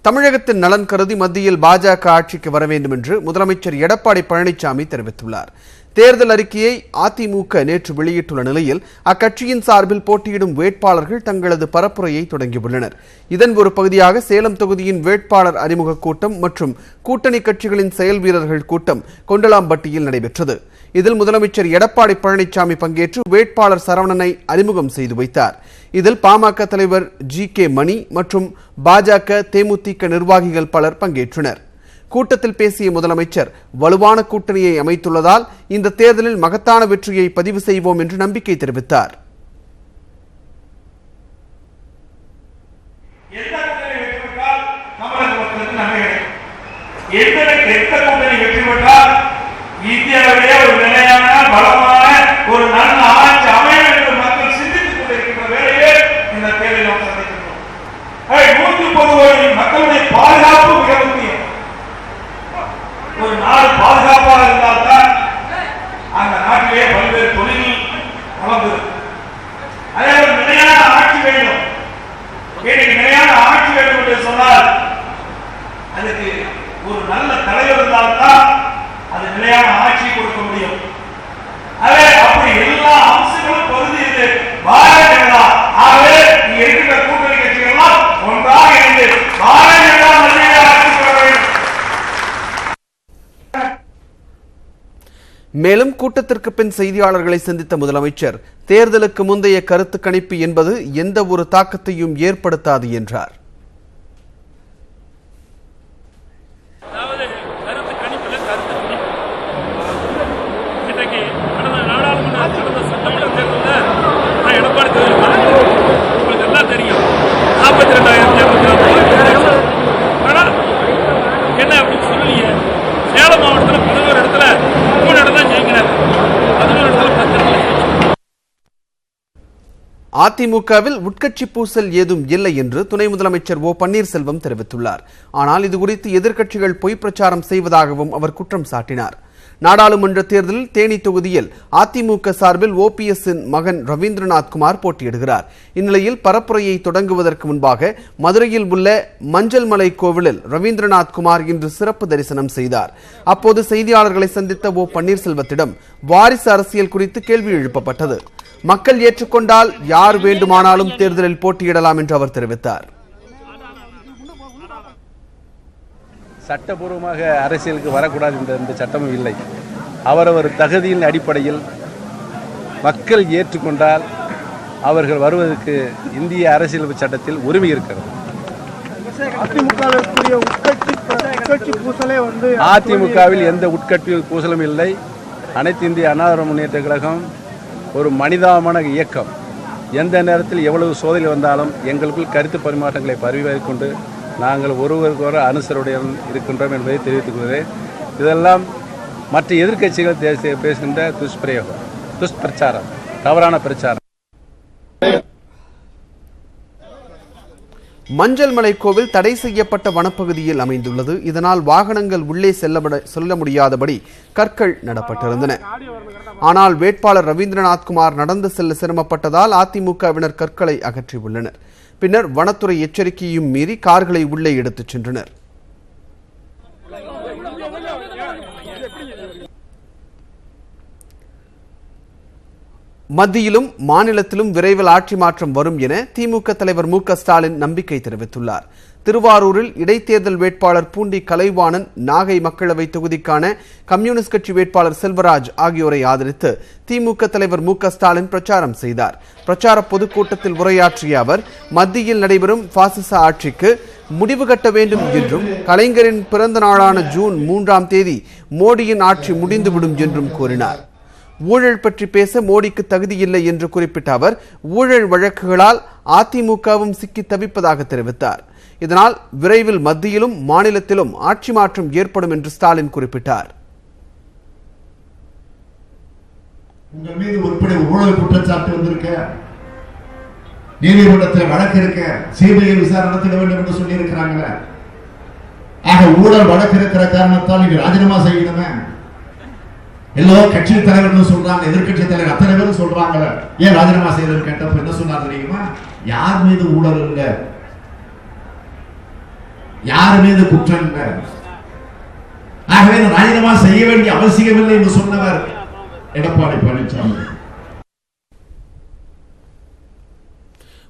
தமிழகத்தின் நலன் கருதி மத்தியில் பாஜக ஆட்சிக்கு வர வேண்டும் என்று முதலமைச்சர் எடப்பாடி பழனிசாமி தெரிவித்துள்ளார். தேர்தல் அறிக்கையை அதிமுக நேற்று வெளியிட்டுள்ள நிலையில் அக்கட்சியின் சார்பில் போட்டியிடும் வேட்பாளர்கள் தங்களது பரப்புரையை தொடங்கியுள்ளனர். இதன் ஒரு பகுதியாக சேலம் தொகுதியின் வேட்பாளர் அறிமுக கூட்டம் மற்றும் கூட்டணி கட்சிகளின் செயல் வீரர்கள் கூட்டம் கொண்டலாம்பட்டியில் நடைபெற்றது. இதில் முதலமைச்சர் எடப்பாடி பழனிசாமி பங்கேற்று வேட்பாளர் சரவணனை அறிமுகம் செய்து வைத்தார். இதில் பாமக தலைவர் ஜி.கே. மணி மற்றும் பாஜக, தேமுதிக நிர்வாகிகள் பலர் பங்கேற்றனர். கூட்டத்தில் பேசிய முதலமைச்சர் வலுவான கூட்டணியை அமைத்துள்ளதால் இந்த தேர்தலில் மகத்தான வெற்றியை பதிவு செய்வோம் என்று நம்பிக்கை தெரிவித்தார். இந்தியாவிலே ஒரு நிலையான பலமான ஒரு நல்ல ஆட்சி அமையும் என்று மக்கள் சிந்தித்துக் கொண்டிருக்கின்ற வேளையிலே இந்த தேர்தலை நாம் சந்திக்கின்றோம். 130 கோடி மக்களுடைய பாதுகாப்பு மிக முக்கியம். ஒரு நாடு பாதுகாப்பாக இருந்தால்தான் அந்த நாட்டிலே பல்வேறு தொழில் வளர்ந்தது. அதே ஒரு நிலையான ஆட்சி வேண்டும். நிலையான ஆட்சி வேண்டும் என்று சொன்னால் அதுக்கு ஒரு நல்ல தலைவர் இருந்தால்தான் அது நிலையான ஆட்சி கொடுக்க முடியும். அப்படி எல்லா அம்சங்களும் பகுதியில் பாரதிய ஜனதா ஆகவே இருக்கிற கூட்டணி கட்சிகள் ஒன்றாக இருந்து பாரதிய ஜனதா நிலையான ஆட்சி பெற வேண்டும். மேலும் கூட்டத்திற்கு பின் செய்தியாளர்களை சந்தித்த முதலமைச்சர் தேர்தலுக்கு முந்தைய கருத்து கணிப்பு என்பது எந்த ஒரு தாக்கத்தையும் ஏற்படுத்தாது என்றார். அதிமுகவில் உட்கட்சி பூசல் ஏதும் இல்லை என்று துணை முதலமைச்சர் ஓ பன்னீர்செல்வம் தெரிவித்துள்ளார். ஆனால் இதுகுறித்து எதிர்க்கட்சிகள் பொய் பிரச்சாரம் செய்வதாகவும் அவர் குற்றம் சாட்டினார். நாடாளுமன்ற தேர்தலில் தேனி தொகுதியில் அதிமுக சார்பில் ஓபிஎஸ்ஸின் மகன் ரவீந்திரநாத் குமார் போட்டியிடுகிறார். இந்நிலையில் பரப்புரையை தொடங்குவதற்கு முன்பாக மதுரையில் உள்ள மஞ்சள் மலை கோவிலில் ரவீந்திரநாத் குமார் இன்று சிறப்பு தரிசனம் செய்தார். அப்போது செய்தியாளர்களை சந்தித்த ஓ பன்னீர்செல்வத்திடம் வாரிசு அரசியல் குறித்து கேள்வி எழுப்பப்பட்டது. மக்கள் ஏற்றுக்கொண்டால் யார் வேண்டுமானாலும் தேர்தலில் போட்டியிடலாம் என்று அவர் தெரிவித்தார். சட்டபூர்வமாக அரசியலுக்கு வரக்கூடாது என்ற சட்டமும் இல்லை. அவரவர் தகுதியின் அடிப்படையில் மக்கள் ஏற்றுக்கொண்டால் அவர்கள் வருவதற்கு இந்திய அரசியல் சட்டத்தில் உரிமை இருக்கிறது. அதிமுகவில் எந்த உட்கட்சி பூசலும் இல்லை. அனைத்து இந்திய அண்ணா திராவிட முன்னேற்ற கழகம் ஒரு மனிதாபமான இயக்கம். எந்த நேரத்தில் எவ்வளவு சோதனை வந்தாலும் எங்களுக்குள் கருத்து பரிமாற்றங்களை பரிமாறிக்கொண்டு நாங்கள் ஒருவருக்கு அனுசருடன் இருக்கின்றோம் என்பதை தெரிவித்துக் கொள்கிறேன். இதெல்லாம் மற்ற எதிர்க்கட்சிகள் பேசுகின்ற துஷ்பிரயோகம், துஷ்பிரச்சாரம், தவறான பிரச்சாரம். மஞ்சள் மலை கோவில் தடை செய்யப்பட்ட வனப்பகுதியில் அமைந்துள்ளது. இதனால் வாகனங்கள் உள்ளே செல்ல முடியாதபடி கற்கள் நடப்பட்டிருந்தன. ஆனால் வேட்பாளர் ரவீந்திரநாத் குமார் நடந்து செல்ல சிரமப்பட்டதால் அதிமுகவினர் கற்களை அகற்றியுள்ளனர். பின்னர் வனத்துறை எச்சரிக்கையும் மீறி கார்களை உள்ளே எடுத்துச் சென்றனர். மத்தியிலும் மாநிலத்திலும் விரைவில் ஆட்சி மாற்றம் வரும் என திமுக தலைவர் மு.க. ஸ்டாலின் நம்பிக்கை தெரிவித்துள்ளார். திருவாரூரில் இடைத்தேர்தல் வேட்பாளர் பூண்டி கலைவாணன், நாகை மக்களவை தொகுதிக்கான கம்யூனிஸ்ட் கட்சி வேட்பாளர் செல்வராஜ் ஆகியோரை ஆதரித்து திமுக தலைவர் மு.க. ஸ்டாலின் பிரச்சாரம் செய்தார். பிரச்சார பொதுக்கூட்டத்தில் உரையாற்றிய அவர் மத்தியில் நடைபெறும் பாசிச ஆட்சிக்கு முடிவு கட்ட வேண்டும் என்றும் கலைஞரின் பிறந்த நாளான ஜூன் 3ஆம் தேதி மோடியின் ஆட்சி முடிந்துவிடும் என்றும் கூறினார். ஊழல் பற்றி பேச மோடிக்கு தகுதியில்லை என்று குறிப்பிட்ட அவர் ஊழல் வழக்குகளால் அதிமுகவும் சிக்கி தவிப்பதாக தெரிவித்தார். இதனால் விரைவில் மத்தியிலும் மாநிலத்திலும் ஆட்சி மாற்றம் ஏற்படும் என்று ஸ்டாலின் குறிப்பிட்டார். உங்கள் மீது உட்பட ஊழல் குற்றச்சாட்டு வந்திருக்க, நீதிமன்றத்தில் வழக்கு இருக்க, சிபிஐ விசாரணை நடத்திட வேண்டும் என்று சொல்லி இருக்கிறாங்களே. ஆக ஊழல் வழக்கு இருக்கிற காரணத்தால் நீங்க ராஜினாமா செய்யணுமே. எல்லா கட்சி தலைவர்கள் சொல்றாங்க, எதிர்கட்சி தலைவர் அத்தனை பேரும் சொல்றாங்க, ஏன் ராஜினாமா செய்யறது கேட்டப்ப என்ன சொன்னார் தெரியுமா? யார் மீது ஊழல் இல்லை, யார் மீது குற்றம் இல்லை, ஆகவே ராஜினாமா செய்ய வேண்டிய அவசியமில்லை என்று சொன்னவர் எடப்பாடி பழனிசாமி.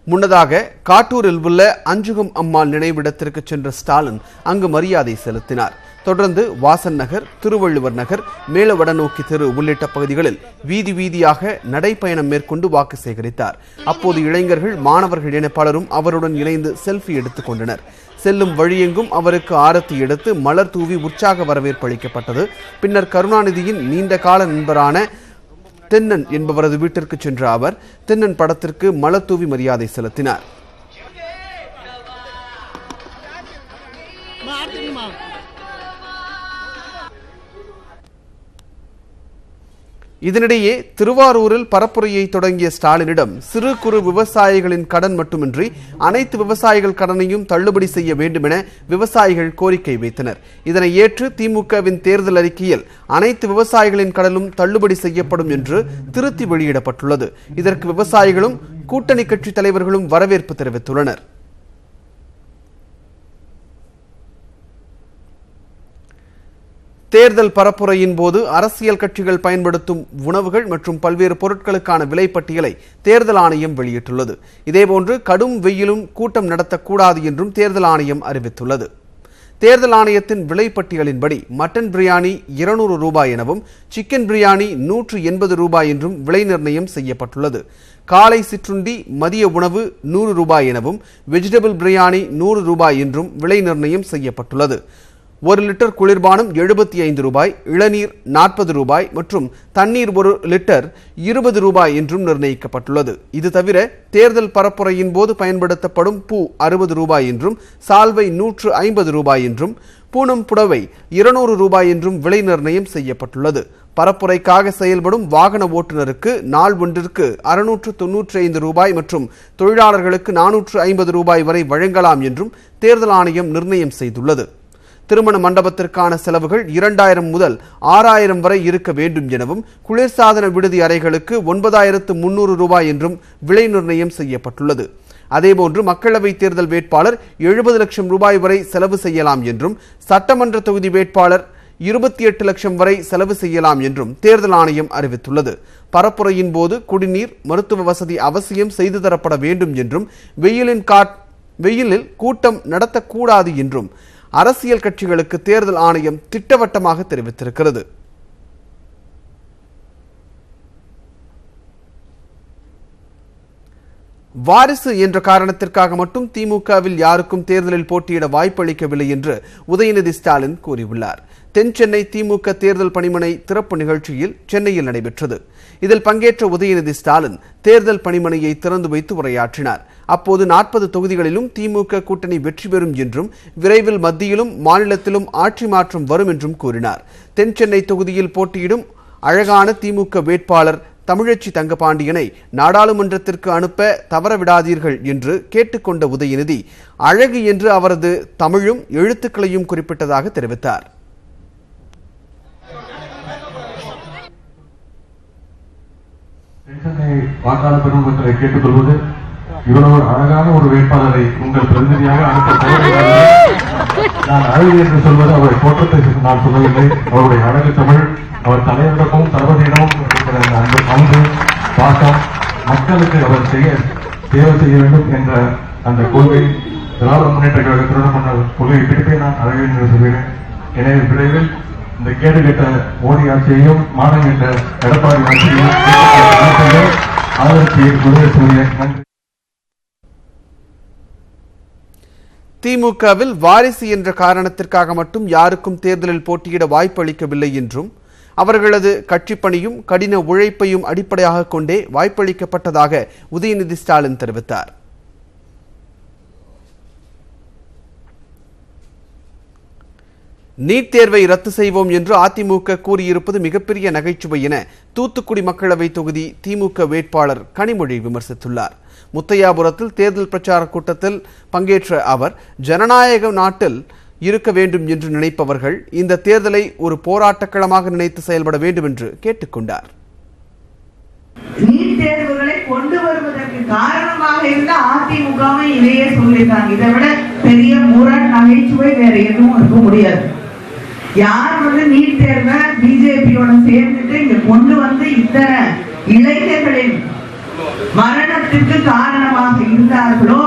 முன்னதாக காட்டூரில் உள்ள அஞ்சுகம் அம்மாள் நினைவிடத்திற்கு சென்ற ஸ்டாலின் அங்கு மரியாதை செலுத்தினார். தொடர்ந்து வாசன் நகர், திருவள்ளுவர் நகர், மேலவடநோக்கி தெரு உள்ளிட்ட பகுதிகளில் வீதி வீதியாக நடைப்பயணம் மேற்கொண்டு வாக்கு சேகரித்தார். அப்போது இளைஞர்கள், மாணவர்கள் என பலரும் அவருடன் இணைந்து செல்ஃபி எடுத்துக் கொண்டனர். செல்லும் வழியெங்கும் அவருக்கு ஆரத்தி எடுத்து மலர் தூவி உற்சாக வரவேற்பு அளிக்கப்பட்டது. பின்னர் கருணாநிதியின் நீண்ட கால நண்பரான தென்னன் என்பவரது வீட்டிற்கு சென்ற அவர் தென்னன் படத்திற்கு மலர் தூவி மரியாதை செலுத்தினார். இதனிடையே திருவாரூரில் பரப்புரையை தொடங்கிய ஸ்டாலினிடம் சிறு குறு விவசாயிகளின் கடன் மட்டுமின்றி அனைத்து விவசாயிகள் கடனையும் தள்ளுபடி செய்ய வேண்டும் என விவசாயிகள் கோரிக்கை வைத்தனர். இதனை ஏற்று திமுகவின் தேர்தல் அறிக்கையில் அனைத்து விவசாயிகளின் கடனும் தள்ளுபடி செய்யப்படும் என்று திருத்தி வெளியிடப்பட்டுள்ளது. இதற்கு விவசாயிகளும் கூட்டணி கட்சி தலைவர்களும் வரவேற்பு தெரிவித்துள்ளனர். தேர்தல் பரப்புரையின் போது அரசியல் கட்சிகள் பயன்படுத்தும் உணவுகள் மற்றும் பல்வேறு பொருட்களுக்கான விலைப்பட்டியலை தேர்தல் ஆணையம் வெளியிட்டுள்ளது. இதேபோன்று கடும் வெயிலும் கூட்டம் நடத்தக்கூடாது என்றும் தேர்தல் ஆணையம் அறிவித்துள்ளது. தேர்தல் ஆணையத்தின் விலைப்பட்டியலின்படி மட்டன் பிரியாணி 200 ரூபாய் எனவும் சிக்கன் பிரியாணி 180 ரூபாய் என்றும் விலை நிர்ணயம் செய்யப்பட்டுள்ளது. காலை சிற்றுண்டி, மதிய உணவு 100 ரூபாய் எனவும் வெஜிடபிள் பிரியாணி 100 ரூபாய் என்றும் விலை நிர்ணயம் செய்யப்பட்டுள்ளது. 1 லிட்டர் குளிர்பானம் 75 ரூபாய், இளநீர் 40 ரூபாய் மற்றும் தண்ணீர் 1 லிட்டர் 20 ரூபாய் என்றும் நிர்ணயிக்கப்பட்டுள்ளது. இது தவிர தேர்தல் பரப்புரையின் போது பயன்படுத்தப்படும் பூ 60 ரூபாய் என்றும் சால்வை 150 ரூபாய் என்றும் பூனம் புடவை 200 ரூபாய் என்றும் விலை நிர்ணயம் செய்யப்பட்டுள்ளது. பரப்புரைக்காக செயல்படும் வாகன ஓட்டுநருக்கு நாள் ஒன்றிற்கு 695 ரூபாய் மற்றும் தொழிலாளர்களுக்கு 450 ரூபாய் வரை வழங்கலாம் என்றும் தேர்தல் ஆணையம் நிர்ணயம் செய்துள்ளது. திருமண மண்டபத்திற்கான செலவுகள் 2000 முதல் 6000 வரை இருக்க வேண்டும் எனவும் குளிர்சாதன விடுதி அறைகளுக்கு 9300 ரூபாய் என்றும் விலை நிர்ணயம் செய்யப்பட்டுள்ளது. அதேபோன்று மக்களவைத் தேர்தல் வேட்பாளர் 70 லட்சம் ரூபாய் வரை செலவு செய்யலாம் என்றும் சட்டமன்ற தொகுதி வேட்பாளர் 28 லட்சம் வரை செலவு செய்யலாம் என்றும் தேர்தல் ஆணையம் அறிவித்துள்ளது. பரப்புரையின் போது குடிநீர், மருத்துவ வசதி அவசியம் செய்து தரப்பட வேண்டும் என்றும் வெயிலில் கூட்டம் நடத்தக்கூடாது என்றும் அரசியல் கட்சிகளுக்கு தேர்தல் ஆணையம் திட்டவட்டமாக தெரிவித்திருக்கிறது. வாரிசு என்ற காரணத்திற்காக மட்டும் திமுகவில் யாருக்கும் தேர்தலில் போட்டியிட வாய்ப்பளிக்கவில்லை என்று உதயநிதி ஸ்டாலின் கூறியுள்ளார். தென் சென்னை திமுக தேர்தல் பணிமனை திறப்பு நிகழ்ச்சியில் சென்னையில் நடைபெற்றது. இதில் பங்கேற்ற உதயநிதி ஸ்டாலின் தேர்தல் பணிமனையை திறந்து வைத்து உரையாற்றினார். அப்போது 40 தொகுதிகளிலும் திமுக கூட்டணி வெற்றி பெறும் என்றும் விரைவில் மத்தியிலும் மாநிலத்திலும் ஆட்சி மாற்றம் வரும் என்றும் கூறினார். தென் சென்னை தொகுதியில் போட்டியிடும் அழகான திமுக வேட்பாளர் தமிழச்சி தங்கபாண்டியனை நாடாளுமன்றத்திற்கு அனுப்ப தவறவிடாதீர்கள் என்று கேட்டுக்கொண்ட உதயநிதி அழகு என்று அவரது தமிழும் எழுத்துக்களையும் குறிப்பிட்டதாக தெரிவித்தார். வாக்காளர் பெருமக்களை கேட்டுக்கொள்வது, இவ்வளவு அழகான ஒரு வேட்பாளரை உங்கள் பிரதிநிதியாக அனுப்ப நான் அழகு என்று சொல்வது அவருடைய தோற்றத்தை நான் சொல்லவில்லை. அவருடைய அழகு தமிழ், அவர் தலைவரிடமும் தளபதியிடமும் அந்த பங்கு பாசம், மக்களுக்கு அவர் சேவை செய்ய வேண்டும் என்ற அந்த கொள்கை, திராவிட முன்னேற்ற கழகத்துடன் கொள்கை பிடிப்பை நான் அழகு என்று சொல்கிறேன். எனவே விரைவில் இந்த கேடு கேட்ட மோடி ஆட்சியையும் மானம் என்ற எடப்பாடி ஆட்சியையும் ஆதரித்து நன்றி. திமுகவில் வாரிசு என்ற காரணத்திற்காக மட்டும் யாருக்கும் தேர்தலில் போட்டியிட வாய்ப்பு அளிக்கவில்லை என்றும் அவர்களது கட்சிப்பணியும் கடின உழைப்பையும் அடிப்படையாக கொண்டே வாய்ப்பளிக்கப்பட்டதாக உதயநிதி ஸ்டாலின் தெரிவித்தார். நீட் தேர்வை ரத்து செய்வோம் என்று அதிமுக கூறியிருப்பது மிகப்பெரிய நகைச்சுவை என தூத்துக்குடி மக்களவை தொகுதி திமுக வேட்பாளர் கனிமொழி விமர்சித்துள்ளார். முத்தையாபுரத்தில் தேர்தல் பிரச்சார கூட்டத்தில் பங்கேற்ற அவர், ஜனநாயக நாட்டில் இருக்க வேண்டும் என்று நினைப்பவர்கள் இந்த தேர்தலை ஒரு போராட்டக்களமாக நினைத்து செயல்பட வேண்டும் என்று கேட்டுக்கொண்டார். நீட் தேர்வுகளை கொண்டு வருவதற்கு காரணமாக இருந்த அதிமுகவும் இதையே சொல்லியிருக்காங்க. இதை விட பெரிய முரண் நகைச்சுவை வேற எதுவும் இருக்க முடியாது. யார் நீட் தேர்வை பிஜேபியோட சேர்ந்துட்டு இங்க கொண்டு வந்து இத்தனை இளைஞர்களின் மரணத்திற்கு காரணமாக இருந்தார்களோ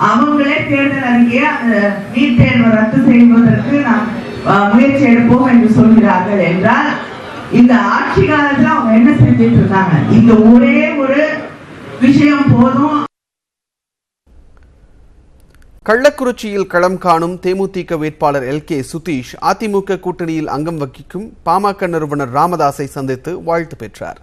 அவங்களே தேர்தல் அறிக்கையை அந்த நீட் தேர்வை ரத்து செய்வதற்கு நாம் முயற்சி எடுப்போம் என்று சொல்கிறார்கள் என்றால் இந்த ஆட்சி காலத்துல அவங்க என்ன செஞ்சிட்டு இருந்தாங்க? இந்த ஒரே ஒரு விஷயம் போதும். கள்ளக்குறிச்சியில் களம் காணும் தேமுதிக வேட்பாளர் LK சுதீஷ் அதிமுக கூட்டணியில் அங்கம் வகிக்கும் பாமக நிறுவனர் ராமதாஸை சந்தித்து வாழ்த்து பெற்றார்.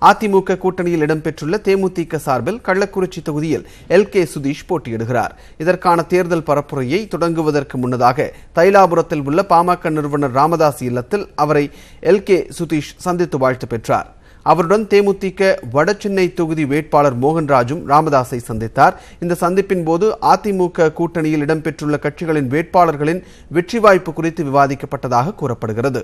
அதிமுக கூட்டணியில் இடம்பெற்றுள்ள தேமுதிக சார்பில் கள்ளக்குறிச்சி தொகுதியில் LK சுதீஷ் போட்டியிடுகிறார். இதற்கான தேர்தல் பரப்புரையை தொடங்குவதற்கு முன்னதாக தைலாபுரத்தில் உள்ள பாமக நிறுவனர் ராமதாஸ் இல்லத்தில் அவரை LK சுதீஷ் சந்தித்து வாழ்த்து பெற்றார். அவருடன் தேமுதிக வடசென்னை தொகுதி வேட்பாளர் மோகன்ராஜும் ராமதாஸை சந்தித்தார். இந்த சந்திப்பின் போது அதிமுக கூட்டணியில் இடம்பெற்றுள்ள கட்சிகளின் வேட்பாளர்களின் வெற்றி வாய்ப்பு குறித்து விவாதிக்கப்பட்டதாக கூறப்படுகிறது.